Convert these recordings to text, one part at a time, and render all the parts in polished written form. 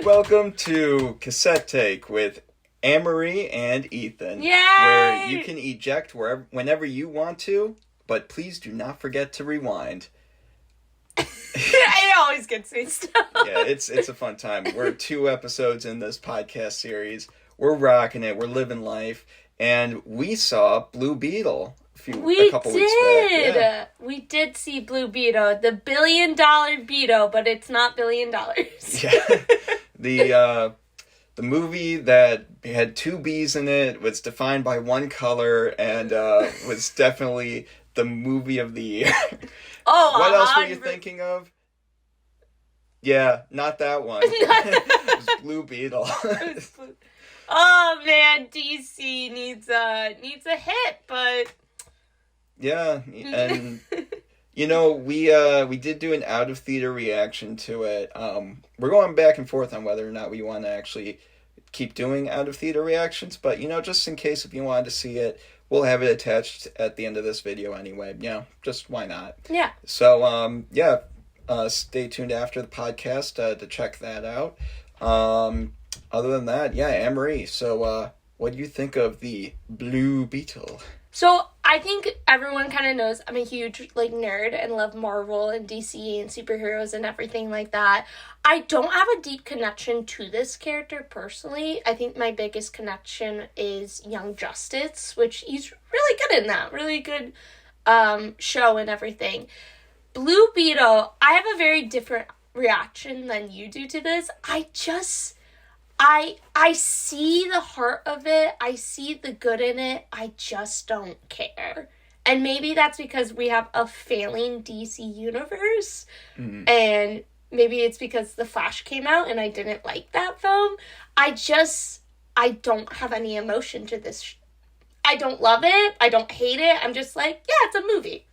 Welcome to Cassette Take with Annmarie and Ethan. Yay! Where you can eject whenever you want to, but please do not forget to rewind. It always gets me stuck. Yeah, it's a fun time. We're 2 episodes in this podcast series. We're rocking it. We're living life. And we saw Blue Beetle a couple weeks back. Yeah. We did see Blue Beetle, the $1 billion Beetle, but it's not $1 billion. Yeah. The movie that had 2 B's in it was defined by one color and was definitely the movie of the year. Oh, what else were you thinking of? Yeah, not that one. It was Blue Beetle. Oh man, DC needs a hit, but yeah, and we did do an out of theater reaction to it. We're going back and forth on whether or not we want to actually keep doing out of theater reactions, but just in case if you wanted to see it, we'll have it attached at the end of this video anyway. Just why not? Yeah. So stay tuned after the podcast to check that out. Other than that, Annmarie. So, what do you think of the Blue Beetle? So, I think everyone kind of knows I'm a huge, nerd and love Marvel and DC and superheroes and everything like that. I don't have a deep connection to this character personally. I think my biggest connection is Young Justice, which he's really good in that. Really good show and everything. Blue Beetle, I have a very different reaction than you do to this. I see the heart of it. I see the good in it. I just don't care. And maybe that's because we have a failing DC universe. Mm-hmm. And maybe it's because The Flash came out and I didn't like that film. I don't have any emotion to this. I don't love it. I don't hate it. I'm just like, yeah, it's a movie.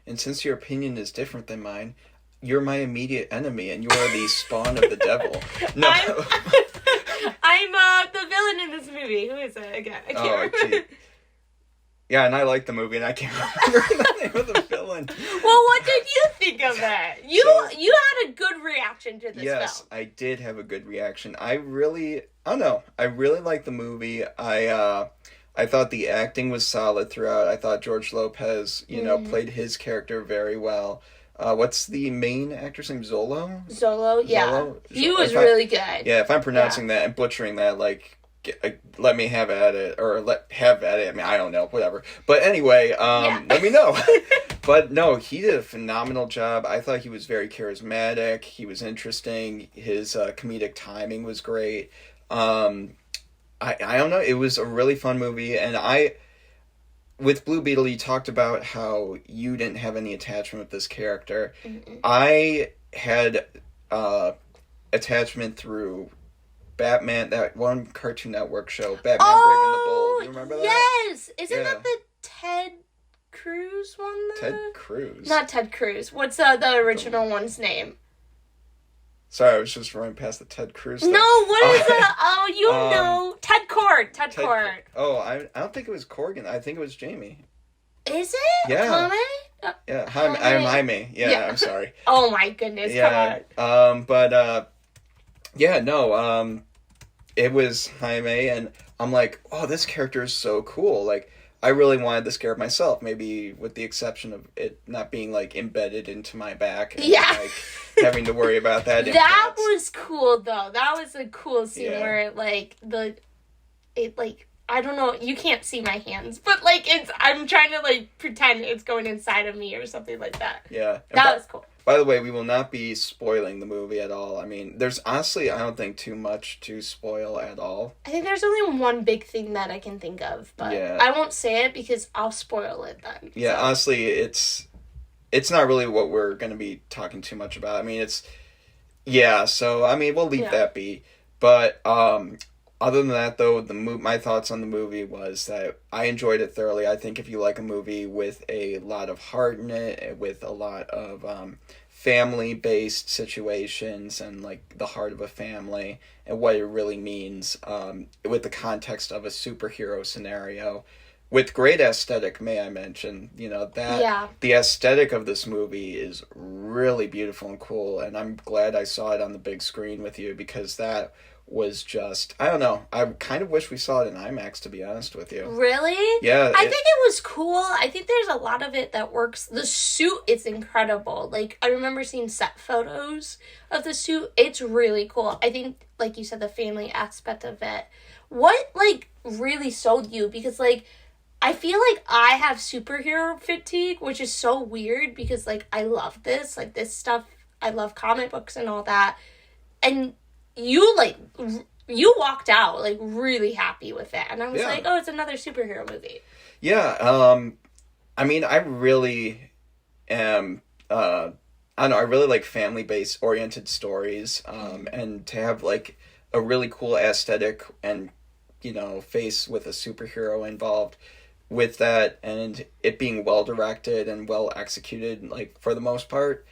And since your opinion is different than mine, you're my immediate enemy and you are the spawn of the devil. No. I'm the villain in this movie. Who is it again? I can't remember. Yeah, and I like the movie and I can't remember the name of the villain. Well, what did you think of that? You had a good reaction to this film. Yes, I did have a good reaction. I really like the movie. I thought the acting was solid throughout. I thought George Lopez, played his character very well. What's the main actor's name? Zolo? Zolo, yeah. Zolo? He was really good. Yeah, if I'm pronouncing that and butchering that, let me have at it. Or have at it. I mean, I don't know. Whatever. But anyway, let me know. But no, he did a phenomenal job. I thought he was very charismatic. He was interesting. His comedic timing was great. I don't know. It was a really fun movie. And with Blue Beetle, you talked about how you didn't have any attachment with this character. Mm-mm. I had attachment through Batman, that one Cartoon Network show, Batman Brave and the Bold. You remember that? Yes! Isn't that the Ted Cruz one, though? Ted Cruz? Not Ted Cruz. What's the original one's name? Sorry, I was just running past the Ted Cruz thing. No, what is that? Oh, you know. Ted Cord. Ted Cord. Oh, I don't think it was Corgan. I think it was Jamie. Is it? Yeah. Jaime? Yeah, I'm Jaime. Yeah, I'm sorry. Oh my goodness, come on. It was Jaime, and I'm like, oh, this character is so cool. I really wanted this character myself, maybe with the exception of it not being, embedded into my back. And, having to worry about that. That was cool, though. That was a cool scene where, I don't know, you can't see my hands, but, I'm trying to, pretend it's going inside of me or something like that. Yeah. That was cool. By the way, we will not be spoiling the movie at all. I mean, there's honestly, I don't think too much to spoil at all. I think there's only one big thing that I can think of, but I won't say it because I'll spoil it then. Yeah, so. Honestly, it's not really what we're going to be talking too much about. I mean, we'll leave that be. But other than that, though, my thoughts on the movie was that I enjoyed it thoroughly. I think if you like a movie with a lot of heart in it, with a lot of family-based situations and the heart of a family and what it really means with the context of a superhero scenario, with great aesthetic, may I mention, that the aesthetic of this movie is really beautiful and cool, and I'm glad I saw it on the big screen with you, because that was just, I don't know, I kind of wish we saw it in IMAX, to be honest with you. Really? Yeah. I think it was cool. I think there's a lot of it that works. The suit is incredible. Like, I remember seeing set photos of the suit. It's really cool. I think, like you said, the family aspect of it. What, like, really sold you? Because, like, I feel like I have superhero fatigue, which is so weird because, like, I love this. Like, this stuff, I love comic books and all that. And you, like, you walked out, like, really happy with it. And I was like, oh, it's another superhero movie. Yeah. I mean, I really am, I don't know, I really like family-based oriented stories. And to have, like, a really cool aesthetic and, face with a superhero involved with that, and it being well directed and well executed, like, for the most part.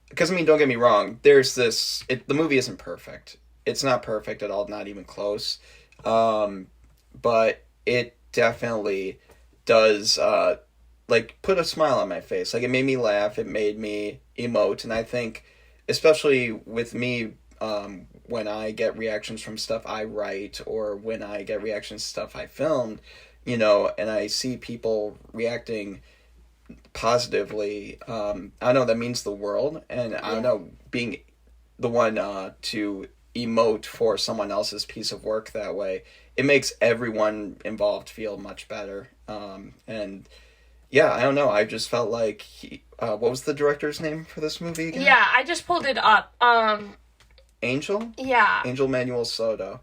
Because, I mean, don't get me wrong, the movie isn't perfect. It's not perfect at all, not even close. But it definitely does, put a smile on my face. Like, it made me laugh, it made me emote, and I think, especially with me, when I get reactions from stuff I write, or when I get reactions to stuff I filmed, and I see people reacting positively, I don't know, that means the world. And I don't know, being the one to emote for someone else's piece of work that way, it makes everyone involved feel much better. And yeah, I don't know, I just felt like what was the director's name for this movie again? Yeah, I just pulled it up. Angel? Yeah. Angel Manuel Soto.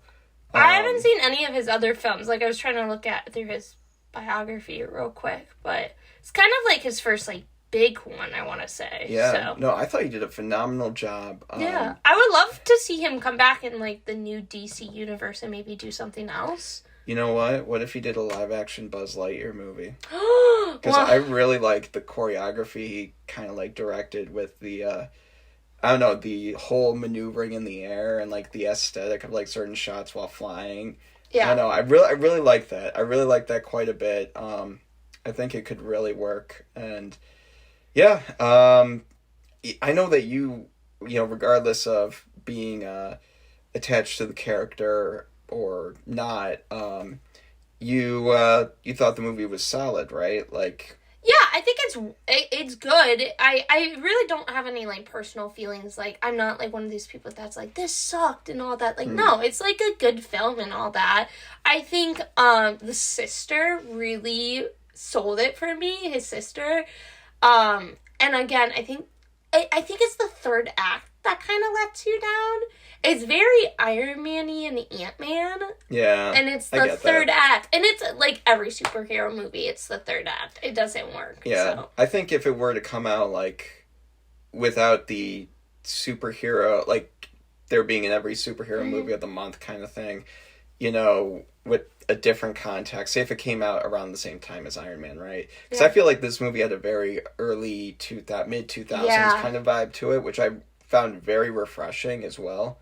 I haven't seen any of his other films. Like, I was trying to look through his biography real quick, but it's kind of like his first, like, big one, I want to say. Yeah. So. No, I thought he did a phenomenal job. Yeah. I would love to see him come back in, like, the new DC universe and maybe do something else. You know what? What if he did a live-action Buzz Lightyear movie? Because I really like the choreography he kind of, like, directed with the, I don't know, the whole maneuvering in the air and, like, the aesthetic of, like, certain shots while flying. Yeah. I don't know. I really like that. I really like that quite a bit. I think it could really work. And, yeah, I know that you regardless of being attached to the character or not, you thought the movie was solid, right? Like... Yeah, I think it's good. I really don't have any, like, personal feelings. Like, I'm not, like, one of these people that's like, this sucked and all that. Like, no, it's, like, a good film and all that. I think the sister really sold it for me, his sister. And again, I think it's the third act that kind of lets you down. It's very Iron Man-y and Ant-Man. Yeah. And it's the third act. And it's like every superhero movie, it's the third act. It doesn't work. Yeah. So. I think if it were to come out, like, without the superhero, like, there being in every superhero movie of the month kind of thing, with a different context, say if it came out around the same time as Iron Man, right? Because I feel like this movie had a very early mid-2000s kind of vibe to it, which I found very refreshing as well.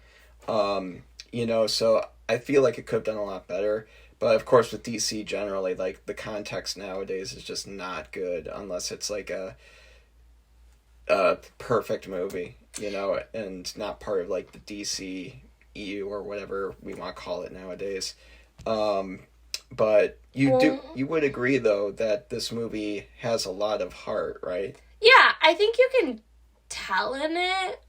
So I feel like it could have done a lot better. But of course with DC generally, like, the context nowadays is just not good unless it's like a perfect movie, and not part of, like, the DC EU or whatever we want to call it nowadays. But you would agree though that this movie has a lot of heart, right? Yeah, I think you can tell in it,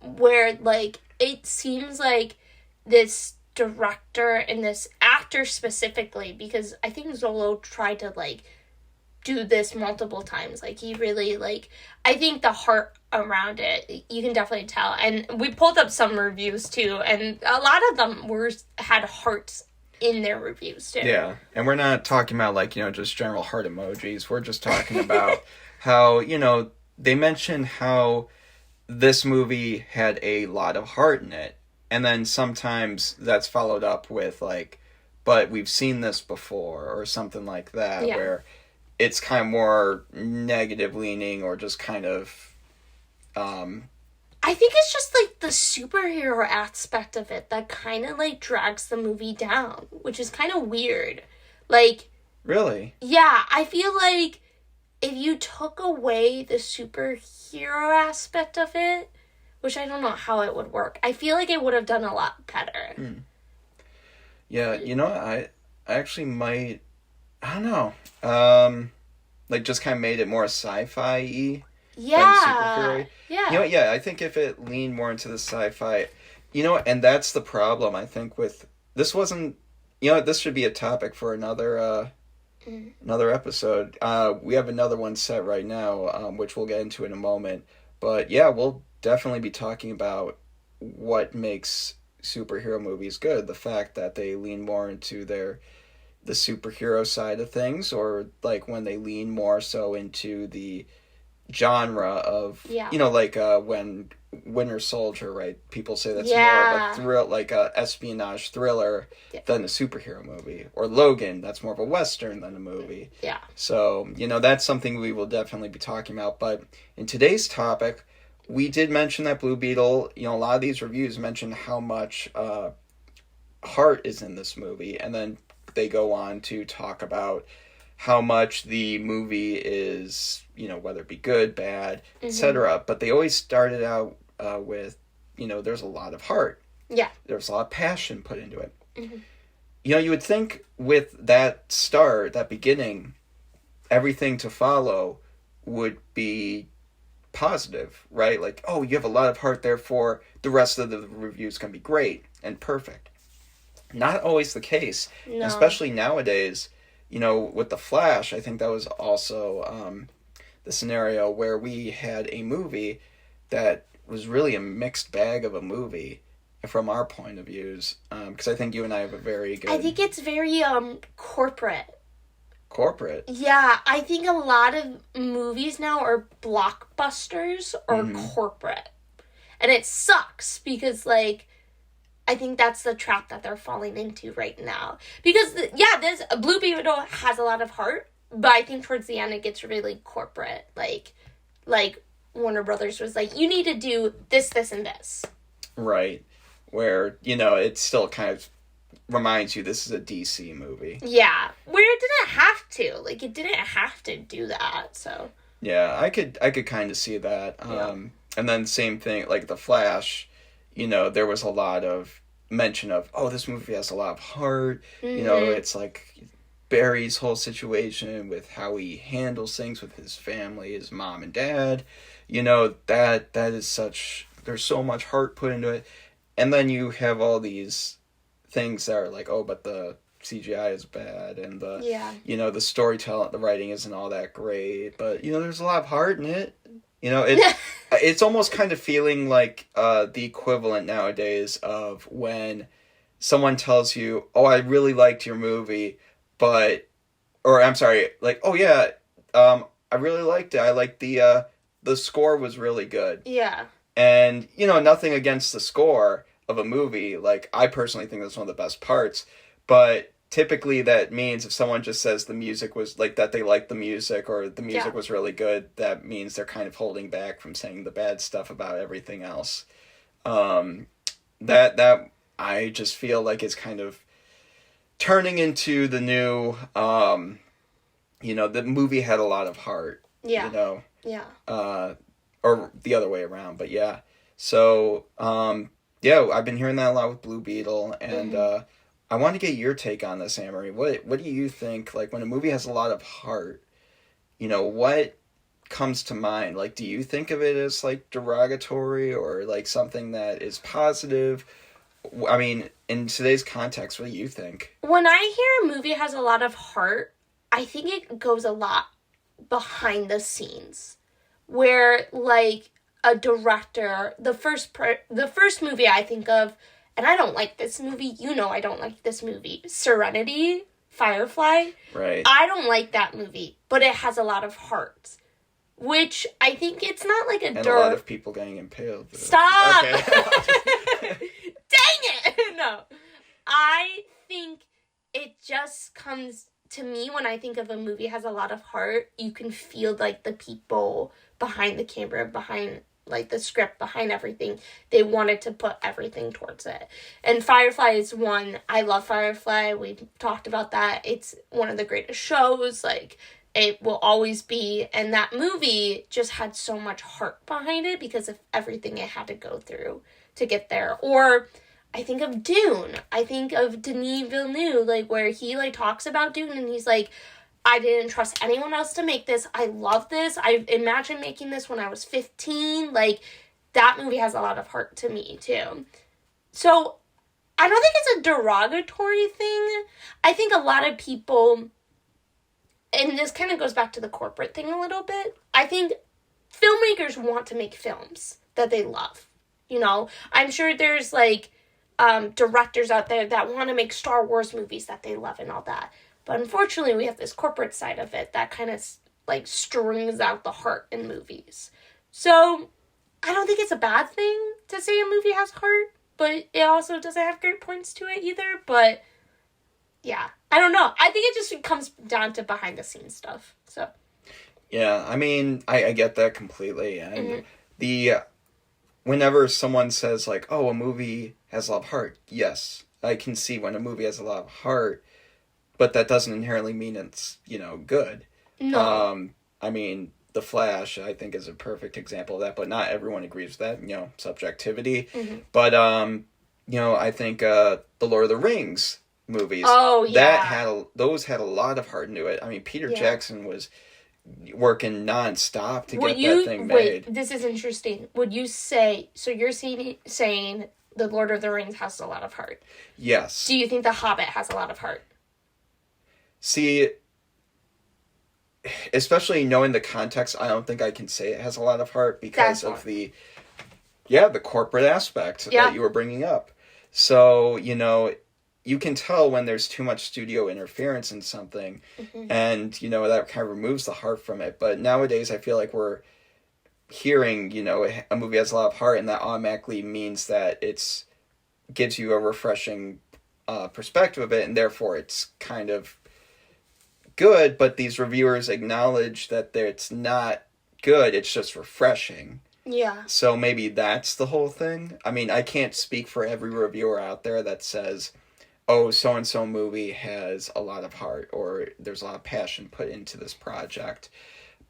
where, like, it seems like this director and this actor specifically, because I think Zolo tried to, like, do this multiple times. Like, he really, like, I think the heart around it, you can definitely tell. And we pulled up some reviews too, and a lot of them had hearts in their reviews too. Yeah, and we're not talking about, like, just general heart emojis. We're just talking about how, they mentioned how this movie had a lot of heart in it, and then sometimes that's followed up with, like, but we've seen this before, or something like that, where it's kind of more negative leaning, or just kind of I think it's just, like, the superhero aspect of it that kind of, like, drags the movie down, which is kind of weird. Like, Really? Yeah, I feel like if you took away the superhero aspect of it, which I don't know how it would work, I feel like it would have done a lot better. Yeah, I actually might, I don't know, like just kind of made it more sci-fi-y than Yeah. superhero. Yeah. Yeah, I think if it leaned more into the sci-fi, and that's the problem, I think, with, this wasn't, this should be a topic for another episode. We have another one set right now, which we'll get into in a moment. But yeah, we'll definitely be talking about what makes superhero movies good. The fact that they lean more into the superhero side of things, or like when they lean more so into the genre of, Yeah. like when Winter Soldier, right? People say that's more of Yeah. a thrill, like a espionage thriller, Yeah. than a superhero movie. Or Logan, that's more of a western than a movie. Yeah. So, that's something we will definitely be talking about. But in today's topic, we did mention that Blue Beetle, a lot of these reviews mention how much heart is in this movie, and then they go on to talk about how much the movie is, whether it be good, bad, etc. But they always started out with, there's a lot of heart. Yeah. There's a lot of passion put into it. You would think with that start, that beginning, everything to follow would be positive, right? Like, oh, you have a lot of heart, therefore the rest of the reviews can be great and perfect. Not always the case. No. Especially nowadays, with The Flash, I think that was also the scenario where we had a movie that was really a mixed bag of a movie from our point of views. Because I think you and I have a very good... I think it's very corporate. Corporate? Yeah, I think a lot of movies now are blockbusters or corporate. And it sucks because, like, I think that's the trap that they're falling into right now. Because, this Blue Beetle has a lot of heart, but I think towards the end it gets really corporate. Like Warner Brothers was like, you need to do this, this, and this. Right. Where, it still kind of reminds you this is a DC movie. Yeah. Where it didn't have to. Like, it didn't have to do that, so. Yeah, I could kind of see that. And then same thing, like The Flash, there was a lot of mention of, oh, this movie has a lot of heart. It's like Barry's whole situation with how he handles things with his family, his mom and dad. That is such, there's so much heart put into it. And then you have all these things that are like, oh, but the CGI is bad, and the storytelling, the writing isn't all that great, but there's a lot of heart in it. It's almost kind of feeling like the equivalent nowadays of when someone tells you, oh, I really liked your movie, I'm sorry, like, oh yeah, I really liked it. I liked the score was really good. Yeah. And, nothing against the score of a movie. Like, I personally think that's one of the best parts. But typically that means if someone just says the music was, like, that they like the music or the music was really good, that means they're kind of holding back from saying the bad stuff about everything else. That I just feel like is kind of turning into the new, the movie had a lot of heart. Yeah. Yeah. Or the other way around, but yeah. So, I've been hearing that a lot with Blue Beetle, and I want to get your take on this, Annmarie. What do you think, like, when a movie has a lot of heart, what comes to mind? Like, do you think of it as, like, derogatory or, like, something that is positive? I mean, in today's context, what do you think? When I hear a movie has a lot of heart, I think it goes a lot behind the scenes. Where, like, a director, the first movie I think of, and I don't like this movie, I don't like this movie, Serenity, Firefly. Right. I don't like that movie, but it has a lot of heart. Which, I think it's not like And a lot of people getting impaled. Stop! Okay. Dang it! No. I think it just comes to me when I think of a movie has a lot of heart, you can feel, like, the people behind the camera, behind like the script behind everything. They wanted to put everything towards it. And Firefly is one. I love Firefly. We've talked about that. It's one of the greatest shows. Like, it will always be. And that movie just had so much heart behind it because of everything it had to go through to get there. Or I think of Dune. I think of Denis Villeneuve, like, where he, like, talks about Dune, and he's like, I didn't trust anyone else to make this. I love this. I imagined making this when I was 15. Like, that movie has a lot of heart to me, too. So, I don't think it's a derogatory thing. I think a lot of people, and this kind of goes back to the corporate thing a little bit, I think filmmakers want to make films that they love. You know, I'm sure there's, like, directors out there that want to make Star Wars movies that they love and all that. But unfortunately, we have this corporate side of it that kind of, like, strings out the heart in movies. So, I don't think it's a bad thing to say a movie has heart, but it also doesn't have great points to it either. But, yeah, I don't know. I think it just comes down to behind-the-scenes stuff, so. Yeah, I mean, I get that completely. And whenever someone says, like, oh, a movie has a lot of heart, yes, I can see when a movie has a lot of heart, but that doesn't inherently mean it's, you know, good. No. I mean, The Flash, I think, is a perfect example of that, but not everyone agrees with that, you know, subjectivity. But, you know, I think the Lord of the Rings movies, those had a lot of heart into it. I mean, Peter Jackson was working nonstop to get that thing made. Wait, this is interesting. Would you say, so you're saying The Lord of the Rings has a lot of heart? Yes. Do you think The Hobbit has a lot of heart? See, especially knowing the context, I don't think I can say it has a lot of heart because of the corporate aspect that you were bringing up. So, you know, you can tell when there's too much studio interference in something, and, you know, that kind of removes the heart from it. But nowadays, I feel like we're hearing, you know, a movie has a lot of heart, and that automatically means that it's gives you a refreshing perspective of it, and therefore it's kind of good, but these reviewers acknowledge that it's not good, it's just refreshing. Yeah. So maybe that's the whole thing. I mean, I can't speak for every reviewer out there that says, oh, so-and-so movie has a lot of heart, or there's a lot of passion put into this project.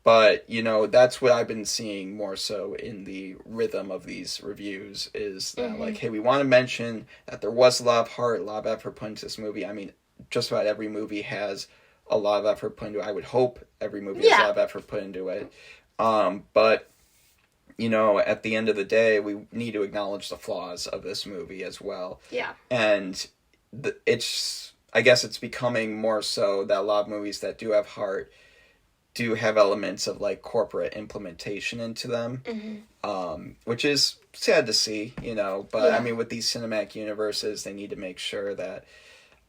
But, you know, that's what I've been seeing more so in the rhythm of these reviews, is that, like, hey, we want to mention that there was a lot of heart, a lot of effort put into this movie. I mean, just about every movie has a lot of effort put into it. I would hope every movie has a lot of effort put into it. But, you know, at the end of the day, we need to acknowledge the flaws of this movie as well. Yeah. And I guess it's becoming more so that a lot of movies that do have heart do have elements of, like, corporate implementation into them, which is sad to see, you know. But, I mean, with these cinematic universes, they need to make sure that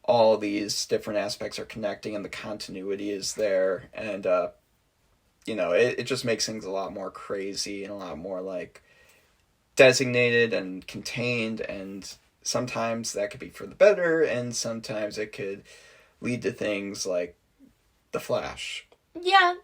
all these different aspects are connecting and the continuity is there. And, you know, it just makes things a lot more crazy and a lot more, like, designated and contained. And sometimes that could be for the better, and sometimes it could lead to things like The Flash. Yeah.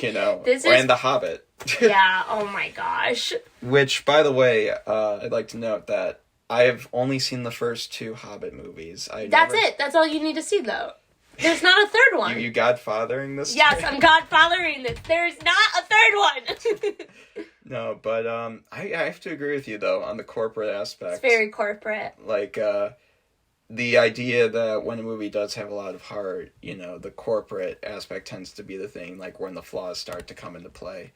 You know, and The Hobbit. Yeah, oh my gosh. Which, by the way, I'd like to note that I have only seen the first two Hobbit movies. That's it. That's all you need to see, though. There's not a third one. You godfathering this? Yes, I'm godfathering this. There's not a third one. No, but I have to agree with you, though, on the corporate aspect. It's very corporate. Like, the idea that when a movie does have a lot of heart, you know, the corporate aspect tends to be the thing, like, when the flaws start to come into play.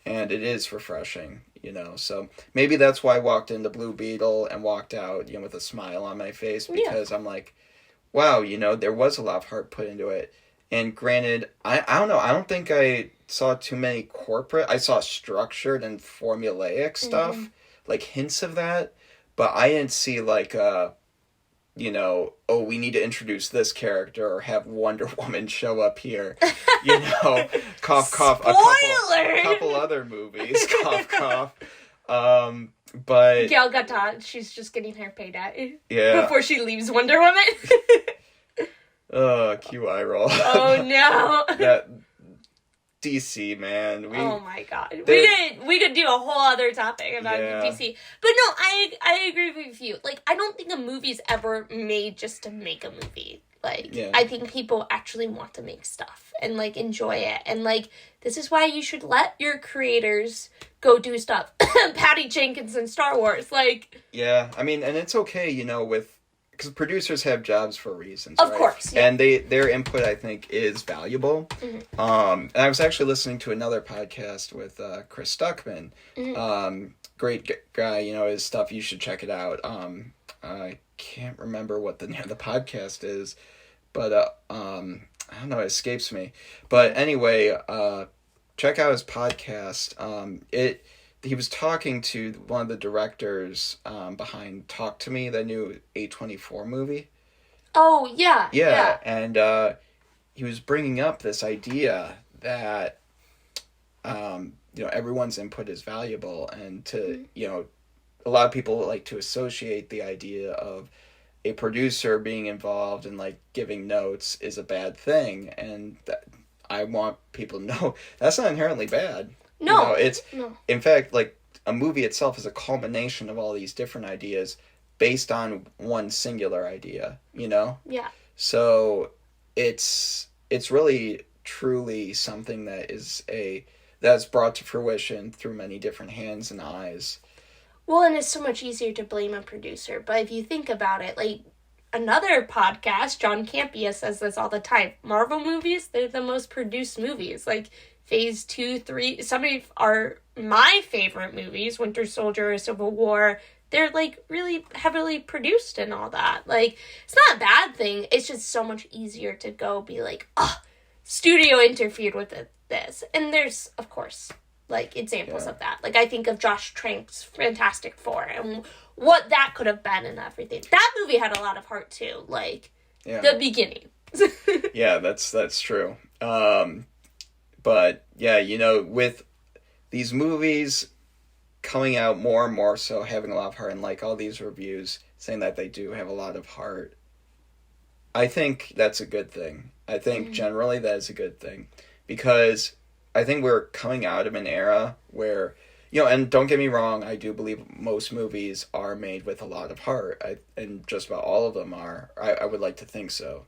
And it is refreshing, you know. So maybe that's why I walked into Blue Beetle and walked out, you know, with a smile on my face, because I'm like, wow, you know, there was a lot of heart put into it. And granted, I don't know, I don't think I saw too many corporate, I saw structured and formulaic stuff, like hints of that, but I didn't see, like, you know, oh, we need to introduce this character or have Wonder Woman show up here. You know, cough, cough. Spoiler! A couple other movies, cough, cough. But Gal Gadot, she's just getting her payday. Yeah. Before she leaves Wonder Woman. Cue eye roll. Oh no. DC, man. Oh my god, we could do a whole other topic about DC. But no, I agree with you. Like, I don't think a movie's ever made just to make a movie. Like, I think people actually want to make stuff and, like, enjoy it. And, like, this is why you should let your creators go do stuff. Patty Jenkins in Star Wars, like... Yeah, I mean, and it's okay, you know, because producers have jobs for reasons, of course, yeah. And their input, I think, is valuable. And I was actually listening to another podcast with Chris Stuckman. Great guy, you know, his stuff, you should check it out. I can't remember what the name of the podcast is, but I don't know, it escapes me. But anyway, check out his podcast. He was talking to one of the directors behind Talk to Me, the new A24 movie. Oh, yeah. Yeah. And he was bringing up this idea that, you know, everyone's input is valuable, and to, you know, a lot of people like to associate the idea of a producer being involved and, like, giving notes is a bad thing. And I want people to know that's not inherently bad. No. You know, in fact, like, a movie itself is a culmination of all these different ideas based on one singular idea, you know? Yeah. So it's really truly something that's brought to fruition through many different hands and eyes. Well, and it's so much easier to blame a producer. But if you think about it, like, another podcast, John Campea, says this all the time. Marvel movies, they're the most produced movies. Like, Phase 2, 3, some of are my favorite movies, Winter Soldier, Civil War. They're, like, really heavily produced and all that. Like, it's not a bad thing. It's just so much easier to go be like, oh, studio interfered with this. And there's, of course, like, examples of that. Like, I think of Josh Trank's Fantastic Four and what that could have been and everything. That movie had a lot of heart, too. Like, the beginning. Yeah, that's true. But, yeah, you know, with these movies coming out more and more so, having a lot of heart, and, like, all these reviews saying that they do have a lot of heart, I think that's a good thing. I think generally that is a good thing. Because I think we're coming out of an era where, you know, and don't get me wrong, I do believe most movies are made with a lot of heart. And just about all of them are. I would like to think so.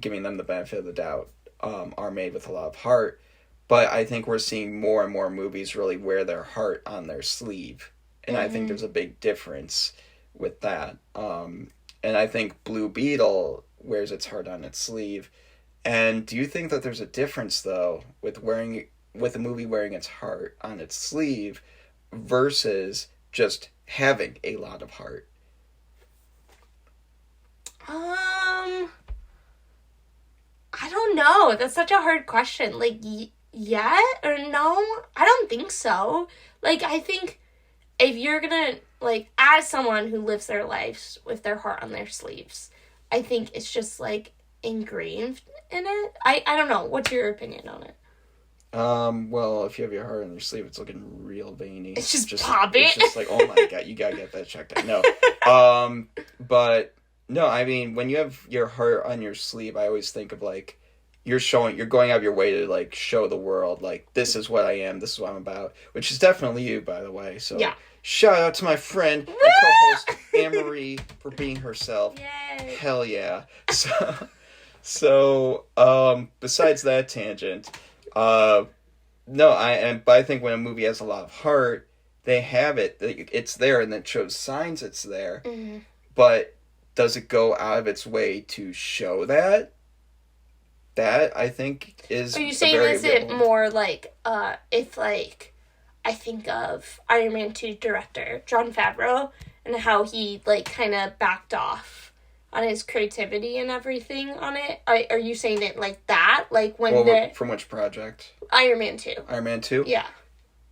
Giving them the benefit of the doubt, are made with a lot of heart. But I think we're seeing more and more movies really wear their heart on their sleeve. And I think there's a big difference with that. And I think Blue Beetle wears its heart on its sleeve. And do you think that there's a difference, though, with a movie wearing its heart on its sleeve versus just having a lot of heart? I don't know. That's such a hard question. Like, yeah or no? I don't think so. Like, I think if you're gonna, like, as someone who lives their lives with their heart on their sleeves, I think it's just, like, engraved in it. I don't know. What's your opinion on it? Well, if you have your heart on your sleeve, it's looking real veiny. It's just popping. It's just like, oh my god, you gotta get that checked out. No. But, no, I mean, when you have your heart on your sleeve, I always think of, like, you're going out of your way to, like, show the world, like, this is what I am, this is what I'm about, which is definitely you, by the way. So, shout out to my friend, my co-host, Annmarie, for being herself. Yay. Hell yeah. So, besides that tangent, but I think when a movie has a lot of heart, they have it, it's there, and it shows signs it's there. But does it go out of its way to show that? That, I think, is Are you saying, is it more like, if, like, I think of Iron Man 2 director, Jon Favreau, and how he, like, kind of backed off on his creativity and everything on it? Are you saying it like that? Like, when from which project? Iron Man 2. Iron Man 2? Yeah.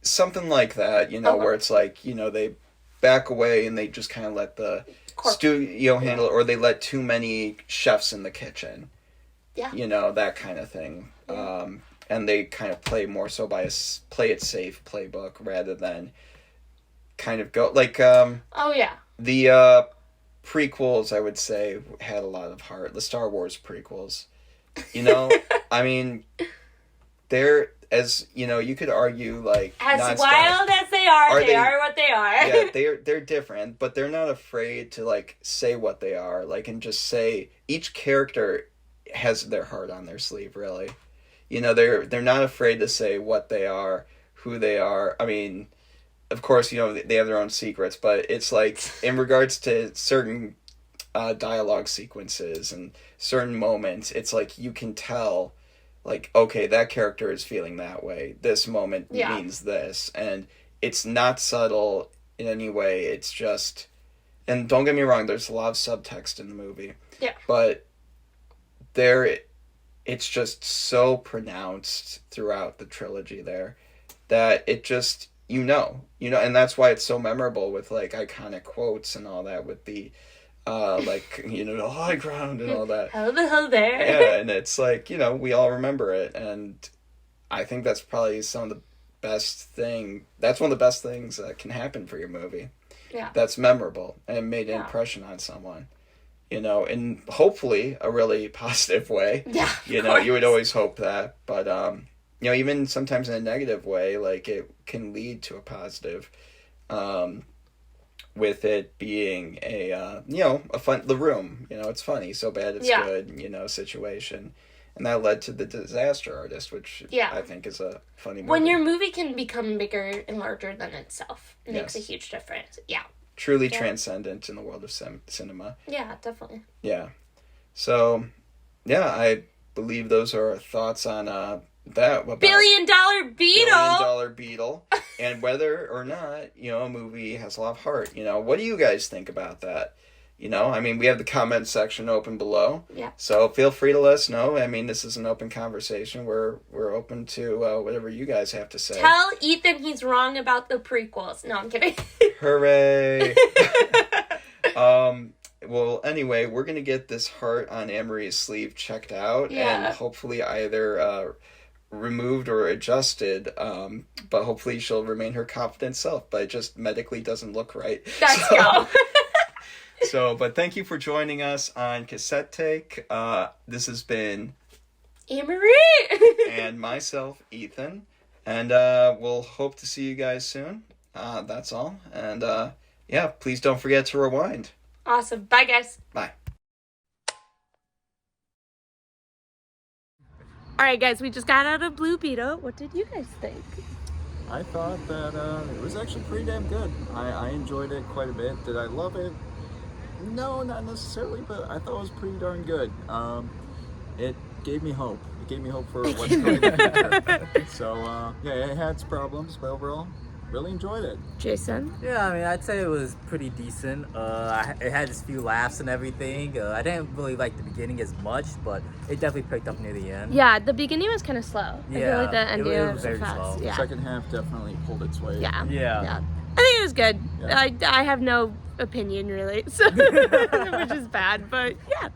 Something like that, you know, where it's like, you know, they back away and they just kind of let the studio handle it, or they let too many chefs in the kitchen. Yeah. You know, that kind of thing. Yeah. And they kind of play more so by a play it safe playbook rather than kind of go, like, oh, yeah. The prequels, I would say, had a lot of heart. The Star Wars prequels. You know, I mean, as you know, you could argue like as nonstop, wild as they are what they are. Yeah, they're different, but they're not afraid to like say what they are, like, and just say each character has their heart on their sleeve, really. You know, they're not afraid to say what they are, who they are. I mean, of course, you know, they have their own secrets, but it's like in regards to certain dialogue sequences and certain moments, it's like you can tell, like, okay, that character is feeling that way. This moment means this, and it's not subtle in any way. It's just, and don't get me wrong, there's a lot of subtext in the movie. Yeah. But it's just so pronounced throughout the trilogy there that it just, you know, and that's why it's so memorable with like iconic quotes and all that with the like, you know, the high ground and all that. Hello there. Yeah, and it's like, you know, we all remember it, and I think that's probably that's one of the best things that can happen for your movie. Yeah. That's memorable and made an impression on someone. You know, in hopefully a really positive way. Yeah. You know, you would always hope that. But, you know, even sometimes in a negative way, like it can lead to a positive, with it being a, you know, The Room. You know, it's funny, so bad it's good, you know, situation. And that led to The Disaster Artist, which I think is a funny movie. When your movie can become bigger and larger than itself, it makes a huge difference. Yeah. Truly transcendent in the world of cinema. Yeah, definitely. Yeah. So, yeah, I believe those are our thoughts on that. $1 billion Beetle! Beetle. And whether or not, you know, a movie has a lot of heart. You know, what do you guys think about that? You know, I mean, we have the comment section open below. Yeah. So feel free to let us know. I mean, this is an open conversation. We're open to whatever you guys have to say. Tell Ethan he's wrong about the prequels. No, I'm kidding. Hooray! Well, anyway, we're going to get this heart on Annmarie's sleeve checked out and hopefully either removed or adjusted, but hopefully she'll remain her confident self, but it just medically doesn't look right. Let's go. So, but thank you for joining us on Cassette Take. This has been Annmarie and myself, Ethan, and we'll hope to see you guys soon. That's all. And yeah, please don't forget to rewind. Awesome. Bye, guys. Bye. All right, guys, we just got out of Blue Beetle. What did you guys think? I thought that it was actually pretty damn good. I enjoyed it quite a bit. Did I love it? No, not necessarily, but I thought it was pretty darn good. It gave me hope. It gave me hope for what's coming in the future. So, yeah, it had its problems, but overall, really enjoyed it. Jason? Yeah, I mean, I'd say it was pretty decent. It had its few laughs and everything. I didn't really like the beginning as much, but it definitely picked up near the end. Yeah, the beginning was kind of slow. Yeah, I feel like the ending it was was very fast. slow. Yeah. Second half definitely pulled its weight. Yeah. Yeah. I think it was good. Yeah. I have no opinion really, so which is bad, but yeah.